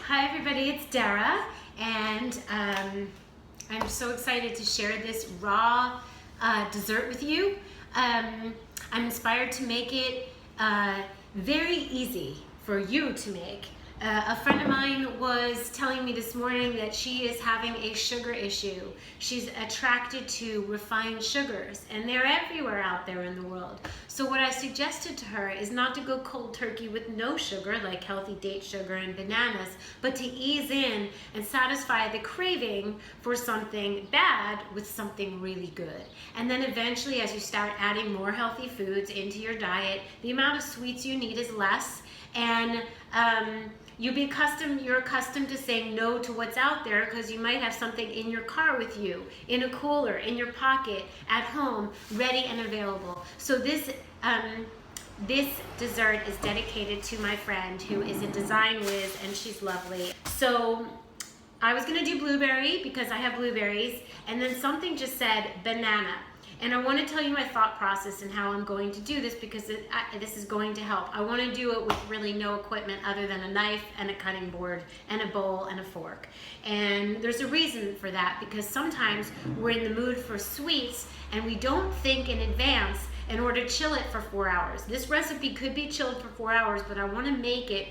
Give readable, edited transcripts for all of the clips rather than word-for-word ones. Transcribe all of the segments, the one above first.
Hi everybody, it's Dara, and I'm so excited to share this raw dessert with you. I'm inspired to make it very easy for you to make. A friend of mine was telling me this morning that she is having a sugar issue. She's attracted to refined sugars, and they're everywhere out there in the world. So what I suggested to her is not to go cold turkey with no sugar, like healthy date sugar and bananas, but to ease in and satisfy the craving for something bad with something really good. And then eventually, as you start adding more healthy foods into your diet, the amount of sweets you need is less, and you're accustomed to saying no to what's out there because you might have something in your car with you, in a cooler, in your pocket, at home, ready and available. So this dessert is dedicated to my friend who is a design whiz, and she's lovely. So I was gonna do blueberry because I have blueberries, and then something just said banana. And I want to tell you my thought process and how I'm going to do this because this is going to help. I want to do it with really no equipment other than a knife and a cutting board and a bowl and a fork. And there's a reason for that, because sometimes we're in the mood for sweets and we don't think in advance in order to chill it for 4 hours. This recipe could be chilled for 4 hours, but I want to make it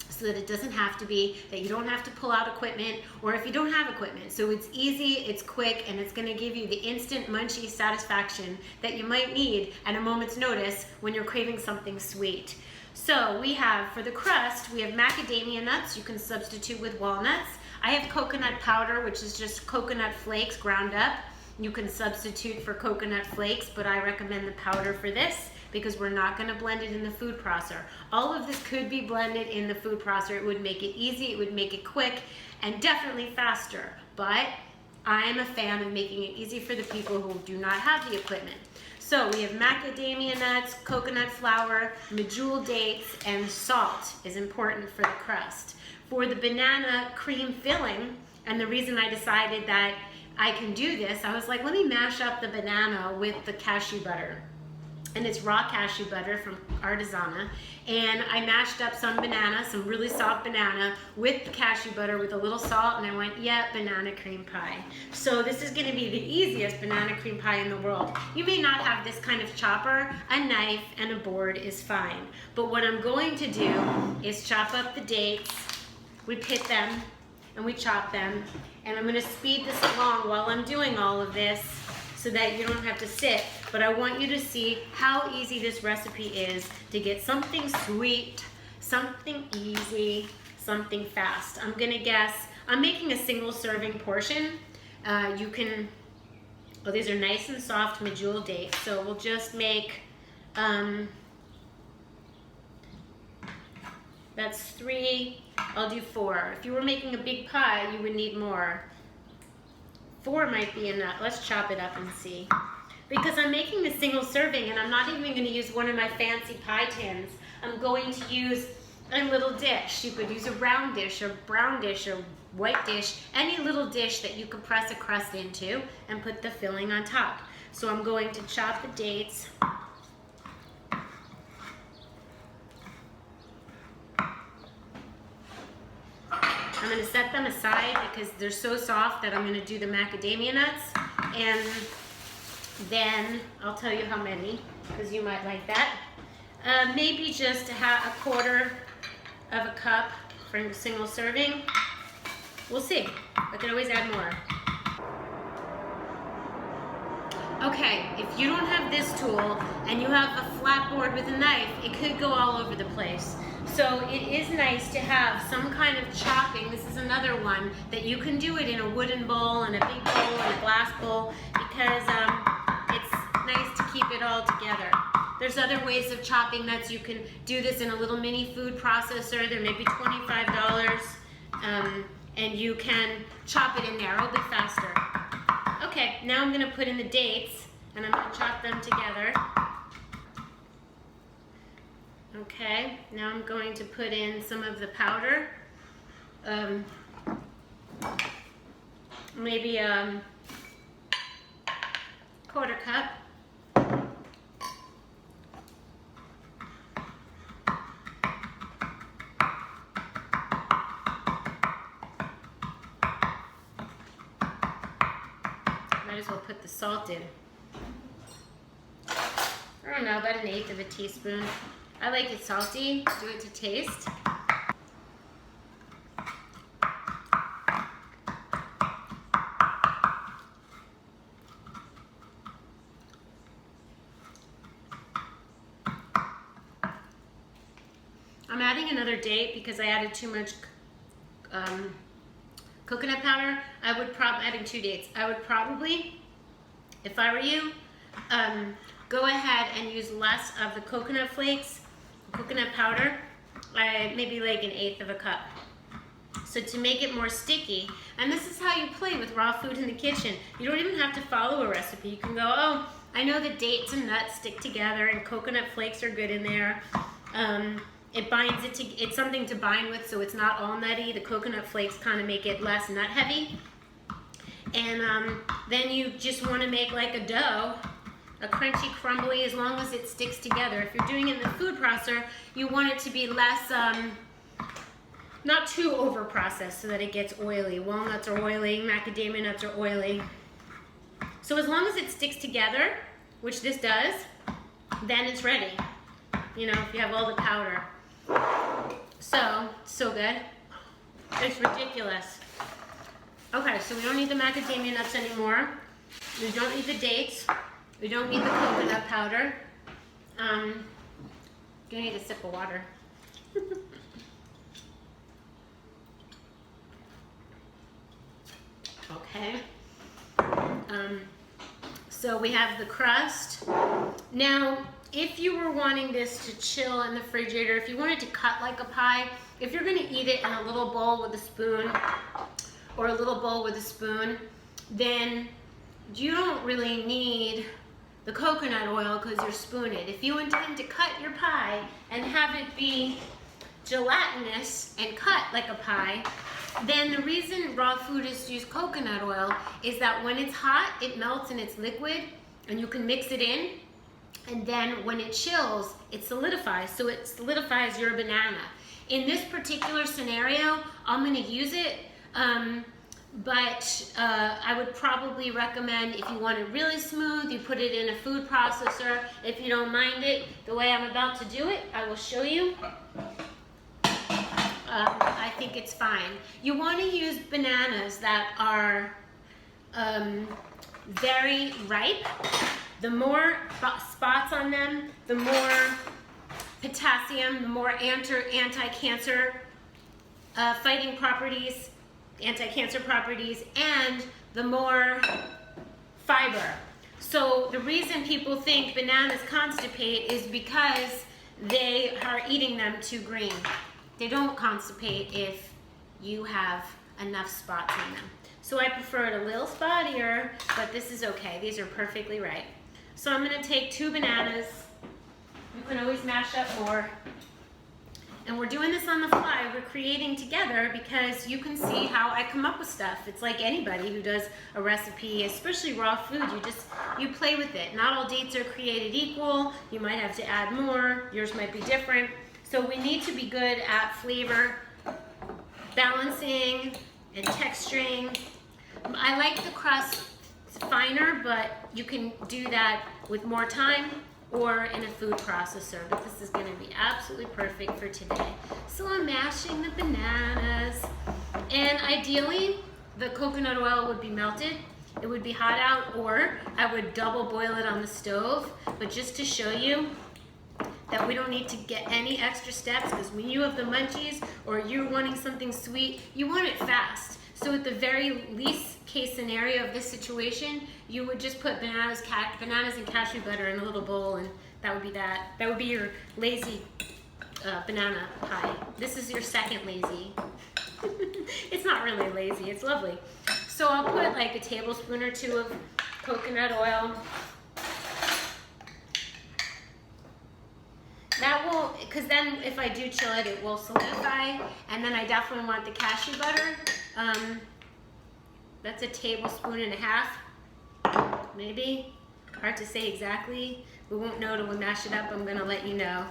so that it doesn't have to be, that you don't have to pull out equipment, or if you don't have equipment. So it's easy, it's quick, and it's gonna give you the instant munchy satisfaction that you might need at a moment's notice when you're craving something sweet. So we have, for the crust, we have macadamia nuts. You can substitute with walnuts. I have coconut powder, which is just coconut flakes ground up. You can substitute for coconut flakes, but I recommend the powder for this because we're not going to blend it in the food processor. All of this could be blended in the food processor. It would make it easy, it would make it quick, and definitely faster. But I am a fan of making it easy for the people who do not have the equipment. So we have macadamia nuts, coconut flour, medjool dates, and salt is important for the crust. For the banana cream filling, and the reason I decided that I can do this, I was like, let me mash up the banana with the cashew butter. And it's raw cashew butter from Artisana. And I mashed up some banana, some really soft banana, with the cashew butter with a little salt, and I went, yeah, banana cream pie. So this is gonna be the easiest banana cream pie in the world. You may not have this kind of chopper. A knife and a board is fine. But what I'm going to do is chop up the dates. We pit them and we chop them. And I'm gonna speed this along while I'm doing all of this so that you don't have to sit. But I want you to see how easy this recipe is to get something sweet, something easy, something fast. I'm gonna guess, I'm making a single serving portion. You can, oh, these are nice and soft medjool dates. So we'll just make, that's 3, I'll do 4. If you were making a big pie, you would need more. 4 might be enough. Let's chop it up and see. Because I'm making a single serving, and I'm not even going to use one of my fancy pie tins. I'm going to use a little dish. You could use a round dish or brown dish or white dish, any little dish that you could press a crust into and put the filling on top. So I'm going to chop the dates. I'm going to set them aside because they're so soft that I'm going to do the macadamia nuts, and then I'll tell you how many because you might like that. Maybe just a quarter of a cup for a single serving. We'll see. I can always add more. Okay, if you don't have this tool and you have a flat board with a knife, it could go all over the place. So it is nice to have some kind of chopping. This is another one that you can do it in a wooden bowl and a big bowl and a glass bowl because it's nice to keep it all together. There's other ways of chopping nuts. You can do this in a little mini food processor. They're maybe $25, and you can chop it in there. It'll be faster. Okay, now I'm gonna put in the dates and I'm gonna chop them together. Okay, now I'm going to put in some of the powder. Maybe a quarter cup. as well put the salt in. I don't know, about 1/8 of a teaspoon. I like it salty, do it to taste. I'm adding another date because I added too much coconut powder. I would probably, adding 2 dates. I would probably, if I were you, go ahead and use less of the coconut flakes, coconut powder, maybe like 1/8 of a cup. So to make it more sticky, and this is how you play with raw food in the kitchen. You don't even have to follow a recipe. You can go, oh, I know the dates and nuts stick together and coconut flakes are good in there. It binds it to, it's something to bind with, so it's not all nutty. The coconut flakes kind of make it less nut heavy. And then you just want to make like a dough, a crunchy, crumbly, as long as it sticks together. If you're doing it in the food processor, you want it to be less, not too over processed so that it gets oily. Walnuts are oily, macadamia nuts are oily. So as long as it sticks together, which this does, then it's ready. You know, if you have all the powder. So good. It's ridiculous. Okay, so we don't need the macadamia nuts anymore. We don't need the dates. We don't need the coconut powder. Gonna need a sip of water. Okay. So we have the crust. Now, if you were wanting this to chill in the refrigerator, if you wanted to cut like a pie, if you're gonna eat it in a little bowl with a spoon, or a little bowl with a spoon, then you don't really need the coconut oil because you're spooning it. If you intend to cut your pie and have it be gelatinous and cut like a pie, then the reason raw food is to use coconut oil is that when it's hot, it melts and it's liquid, and you can mix it in, and then when it chills, it solidifies. So it solidifies your banana. In this particular scenario, I'm gonna use it, but I would probably recommend, if you want it really smooth, you put it in a food processor. If you don't mind it, the way I'm about to do it, I will show you. I think it's fine. You want to use bananas that are very ripe. The more spots on them, the more potassium, the more anti-cancer fighting properties, anti-cancer properties, and the more fiber. So the reason people think bananas constipate is because they are eating them too green. They don't constipate if you have enough spots in them. So I prefer it a little spottier, but this is okay. These are perfectly right. So I'm gonna take 2 bananas. You can always mash up more. And we're doing this on the fly. We're creating together because you can see how I come up with stuff. It's like anybody who does a recipe, especially raw food, you play with it. Not all dates are created equal. You might have to add more. Yours might be different. So we need to be good at flavor, balancing, and texturing. I like the crust finer, but you can do that with more time or in a food processor, but this is gonna be absolutely perfect for today. So I'm mashing the bananas, and ideally, the coconut oil would be melted. It would be hot out, or I would double boil it on the stove, but just to show you that we don't need to get any extra steps, because when you have the munchies or you're wanting something sweet, you want it fast. So at the very least case scenario of this situation, you would just put bananas and cashew butter in a little bowl, and that would be that. That would be your lazy banana pie. This is your second lazy. It's not really lazy, it's lovely. So I'll put like a tablespoon or 2 of coconut oil. That will, because then if I do chill it, it will solidify. And then I definitely want the cashew butter. That's a tablespoon and a half, maybe. Hard to say exactly. We won't know till we mash it up. I'm gonna let you know.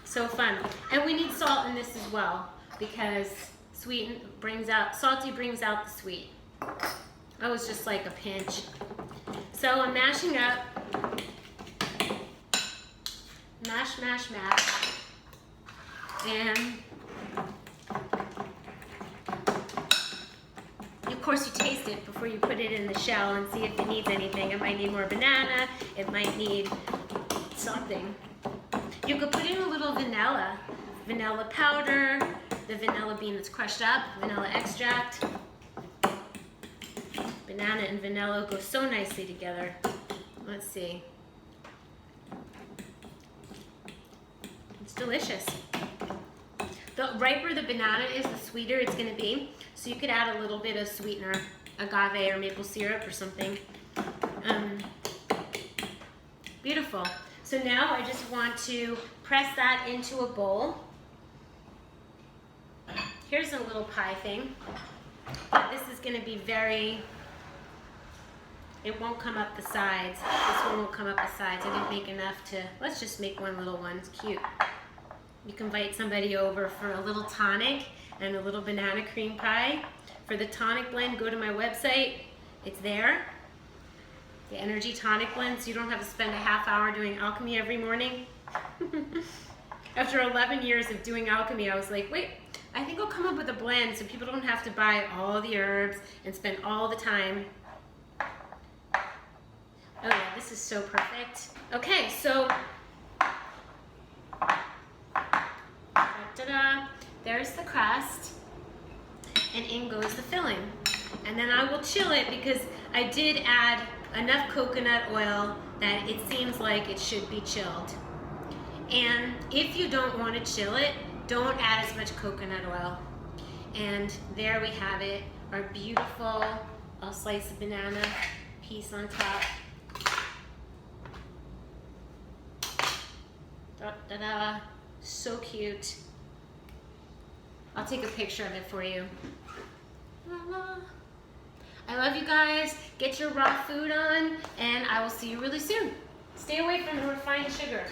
So fun. And we need salt in this as well, because salty brings out the sweet. That was just like a pinch. So I'm mashing up. Mash, mash, mash. And of course you taste it before you put it in the shell and see if it needs anything. It might need more banana. It might need something. You could put in a little vanilla powder, the vanilla bean that's crushed up, vanilla extract. Banana and vanilla go so nicely together. Let's see. It's delicious. The riper the banana is, the sweeter it's going to be. So you could add a little bit of sweetener, agave or maple syrup or something. Beautiful. So now I just want to press that into a bowl. Here's a little pie thing. This is going to be very, it won't come up the sides. This one won't come up the sides. I didn't make enough to, let's just make one little one. It's cute. You can invite somebody over for a little tonic and a little banana cream pie. For the tonic blend, go to my website. It's there. The energy tonic blend, so you don't have to spend a half hour doing alchemy every morning. After 11 years of doing alchemy, I was like, wait, I think I'll come up with a blend so people don't have to buy all the herbs and spend all the time. Oh yeah, this is so perfect. Okay, so ta-da, there's the crust, and in goes the filling. And then I will chill it because I did add enough coconut oil that it seems like it should be chilled. And if you don't want to chill it, don't add as much coconut oil. And there we have it, our beautiful, I'll slice of banana piece on top. Da-da-da, so cute. I'll take a picture of it for you. La-la. I love you guys. Get your raw food on, and I will see you really soon. Stay away from the refined sugar.